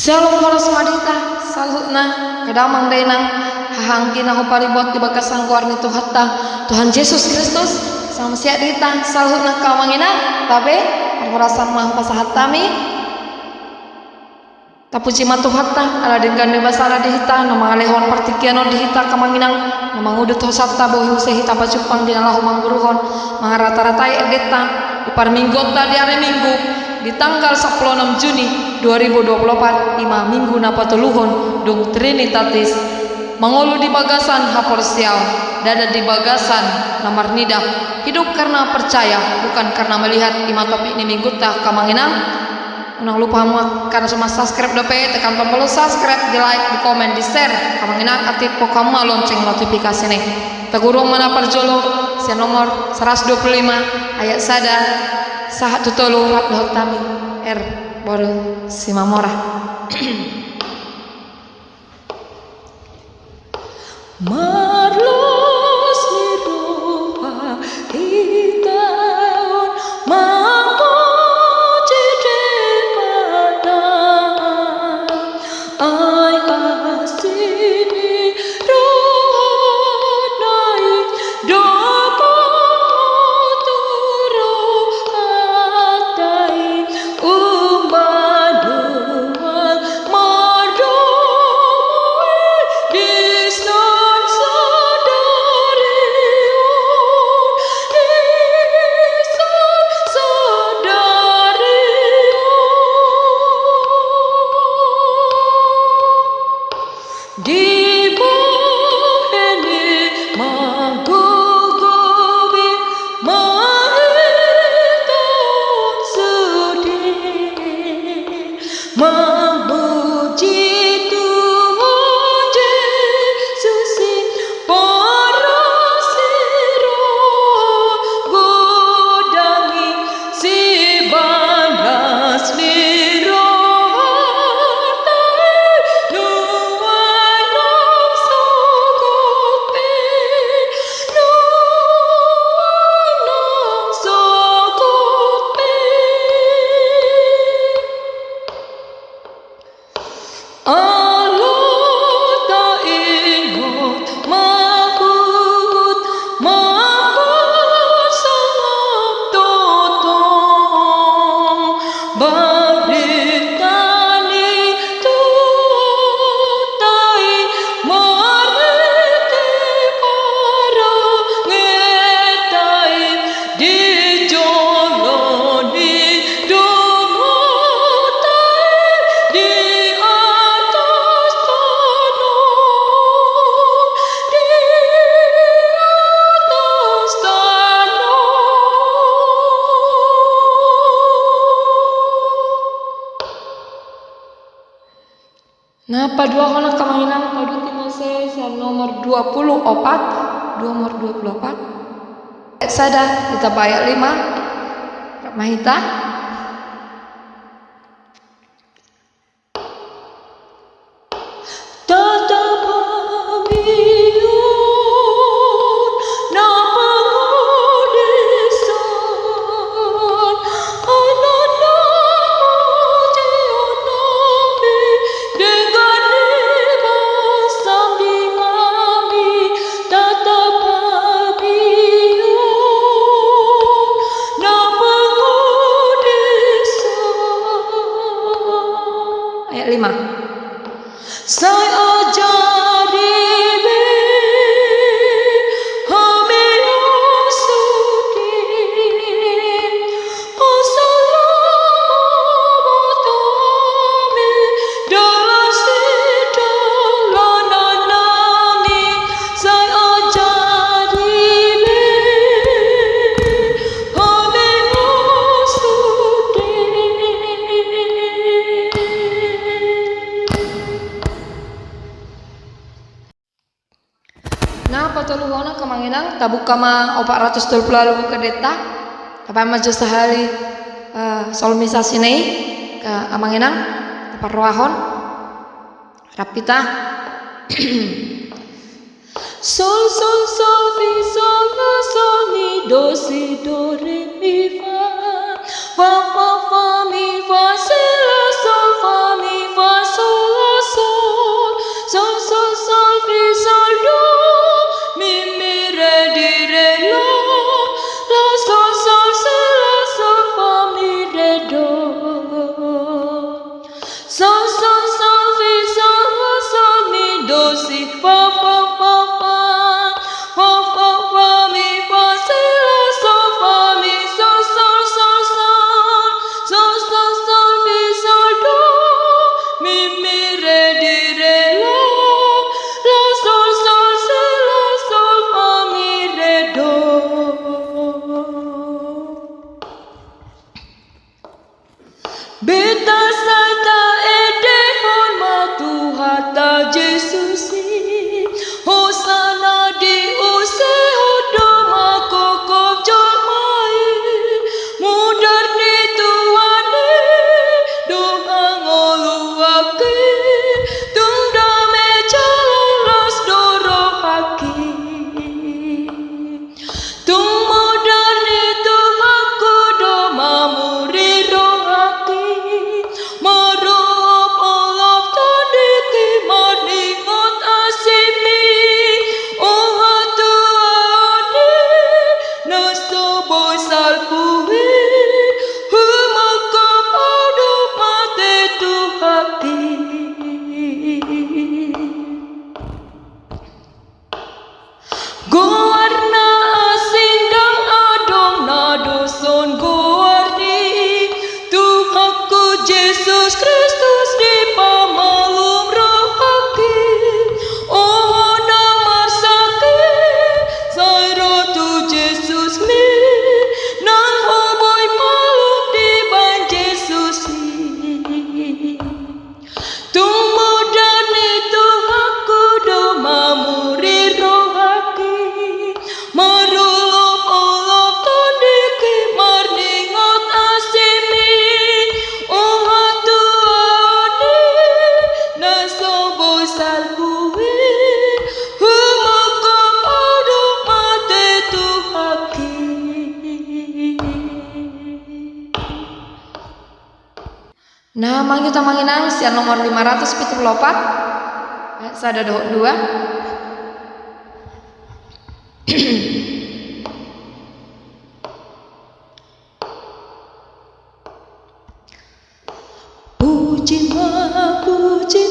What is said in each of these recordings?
Shalom horos madita salutna kadamang denang hahangkina huparibot di bakasan guarni Tuhan Yesus Kristus sama siat dita salutna kamangina tabe perhorasan mah pasahat tami tapuji matu hatta ala dengan basala dihita nama alehon partikiano dihita kamanginang nama ngudut hosapta bohi usehita bacupang dinalahu mangguruhon mangarata-ratai edeta ipar minggota di hari Minggu di tanggal 16 Juni 2024 ima minggu napatuluhon dung Trinitatis mangolu di bagasan hapor siau dada di bagasan namar nida hidup karena percaya bukan karena melihat ima topik ini minggu tah kamanginang unang lupa muak karena semua subscribe dope tekan tombol subscribe di like di komen di share kamanginang aktif pokama lonceng notifikasi nih tegurung mana perjolo sia nomor 125 ayat sada sahat tutulu rat dohot tami baru simamora marlos mirupa itaon mamuji depada ai asini rohanai dopo turu atai umbadual mardomoi disnan sadarion disnan sadarion di boheni magugubi mahiton sedih memuji Tuhan Yesus para siro godangi si banas liro hartai nuai nom sokote nuai nom sokote Allah tak ingat makut sangat totong baritani tutai marete para ngetai di joloni dumotai di atas tanah di atas tanah nah padua hona kamanginang padu Timose nomor 24 nomor 24 sada kita bayar 5 mahita tetap pamiun na pangulisan anak namuji nabi dengan dibasam di kami tetap pamiun na pangulisan ayat 5 saya ajari hami sudi assalamu kami dasi dalananami saya ajari hami sudi. Nah patuluhona kamanginang tabuk kama 420 ke deta apa maju sehari solmisasi nih ke amanginang perwahon rapita sol sol sol mi sol la sol mi do si do re mi fa fa fa mi fa si la sol fa mi fa sol Beta sata ede hormatu hata Yesusi. Hosana di use hodoma kokop jomai. Mudarni tuane doa ngoluaki. Tungdame jalas dorohaki. Tung mudarni tuhaku doma muri rohaki. Marop olop tandiki maningot asimi. Oha tuane nasto boy salpuhi. Humaka padu mate tuhaki. Goarna asindang adong na doson goarni. Tuhanku Yesus Kristus di pamalum rohaki. Oh namar sakit sairo tu Yesus mi. Nang hoboy malum di ban Yesus mi. Tung mudani tuhanku doma muri rohaki. Marulop olop tandiki marningot asimi. Oha tuane nasoboy salpuhi. Humaka padu mate tuhaki. Nah, mangyuta manginang siar nomor 574. Sada doh 2. Puji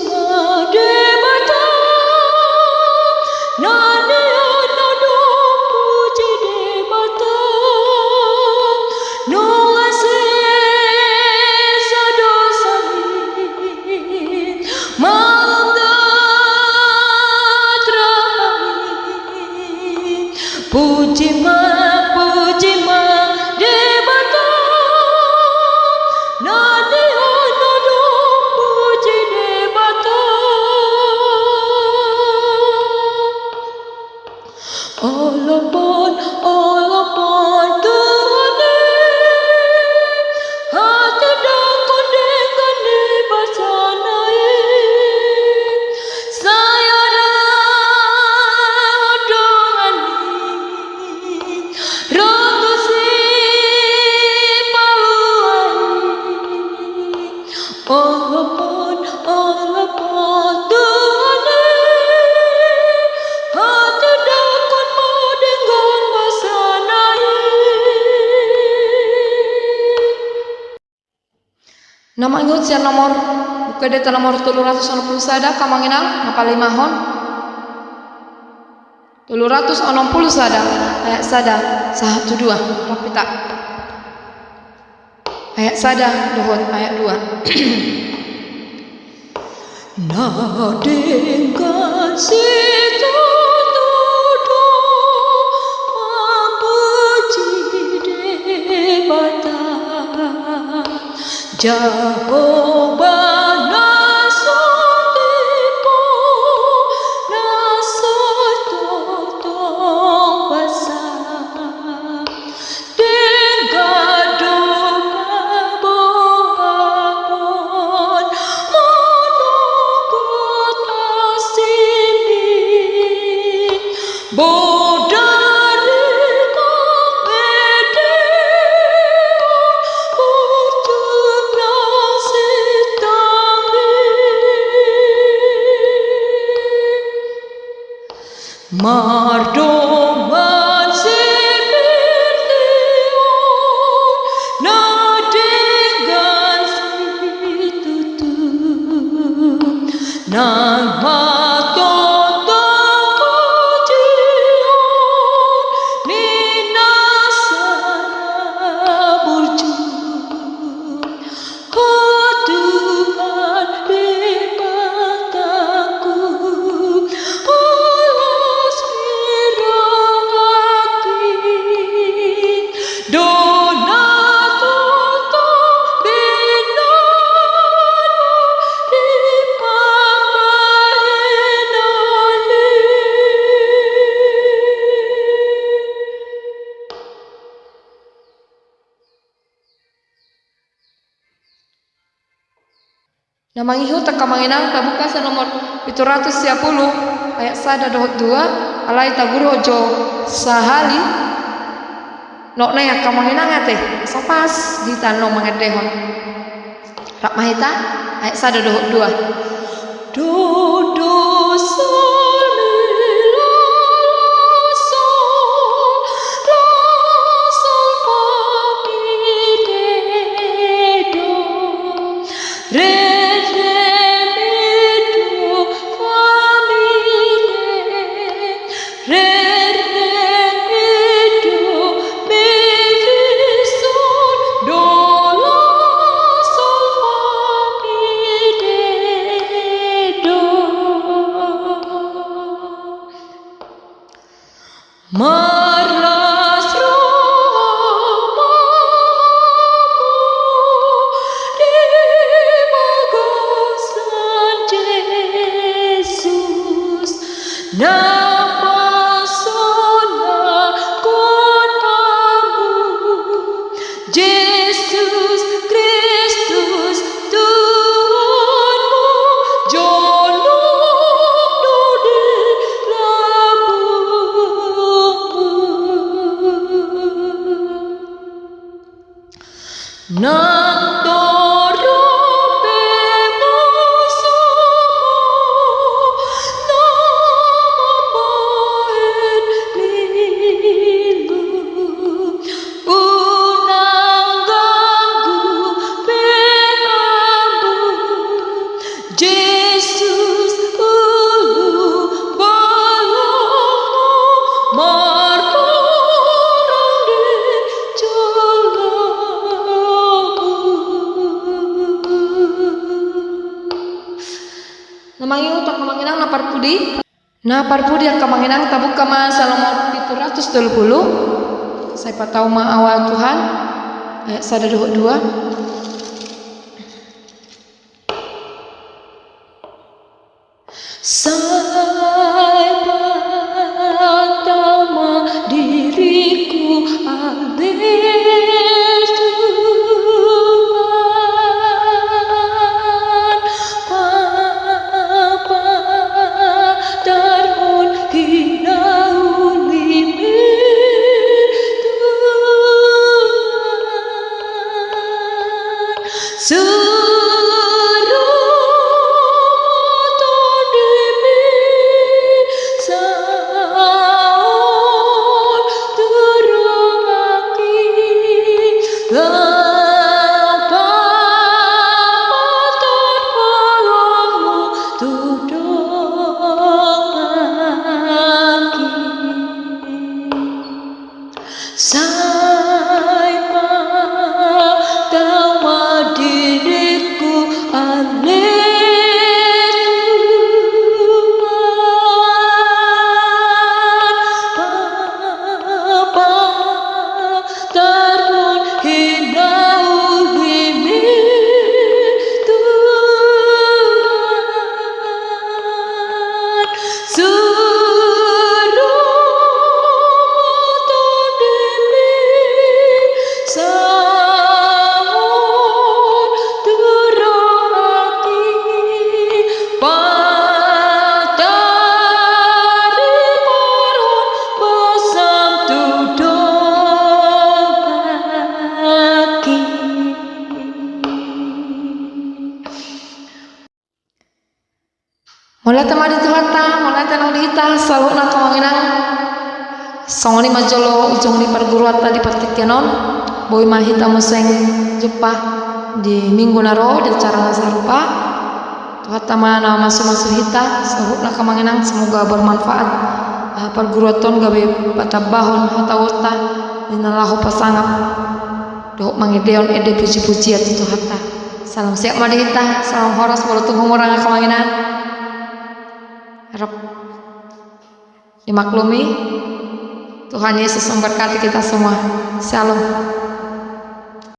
ma debata. Nane anado puji debata. No ase sadosani. Mandatrani. Puji ma debata. Nane anado puji debata. Olopon Tuhane. Hati dakon dengan basanai. Sayara dongani. Ragusi paluai. Olopon Tuhane. Hati dakon dengan basanai. Nama ingut siar nomor buka data nomor 360 sada kamanginang ngapalimahon 360 sada ayat sada 1 2 rapita ayat sada dohon ayat 2. Na dengan situtudo mapuji debata. Jehovah nasondipo nasototong basa. Dengado kabon monogot asimi. Bodari Mardoman sepertiun na dengan situtu nang matotong pujian ninasana burjun. Oh Tuhan bebataku, ulas firaki, dona toto bina Namangihu takamanginang tabuka sa nomor 710 ayat 1-2 alay taguro jo sahali no na yakamanginang ate sopas ditano mangadehon rak mahita ayat 1-2 do sol mi la sol fa mi do re Marlas romamu di magasan Yesus napasona kotamu Yesus Kristus Tuhanmu jono nang dorobemu nama baik milu unang ganggu peambu Yesus ulu balongmu martorang di Namangiu tak kemanginang napar pudi yang kemanginang tabuk kama Salomon 720 saya patau ma awal Tuhan ayat 1-2 saya patau ma diriku mulai temari tuhata, mulai tenang dihita, selalu nak kawanginang. Songoni majolo ujung di perguruan tadi pertikyanon, boy mahita museng jepah di minggu naro di cara sarupa. Tuhata mana masuk hita, selalu nak kawanginang semoga bermanfaat. Perguruan ton gabe patabahon hata wota, dinalahu pasangap. Doh mangideon ede puji-pujian itu hata. Salam siap madihita, salam horas bolu tunggu orang kawanginang. Harap dimaklumi. Tuhan Yesus memberkati kita semua. Shalom.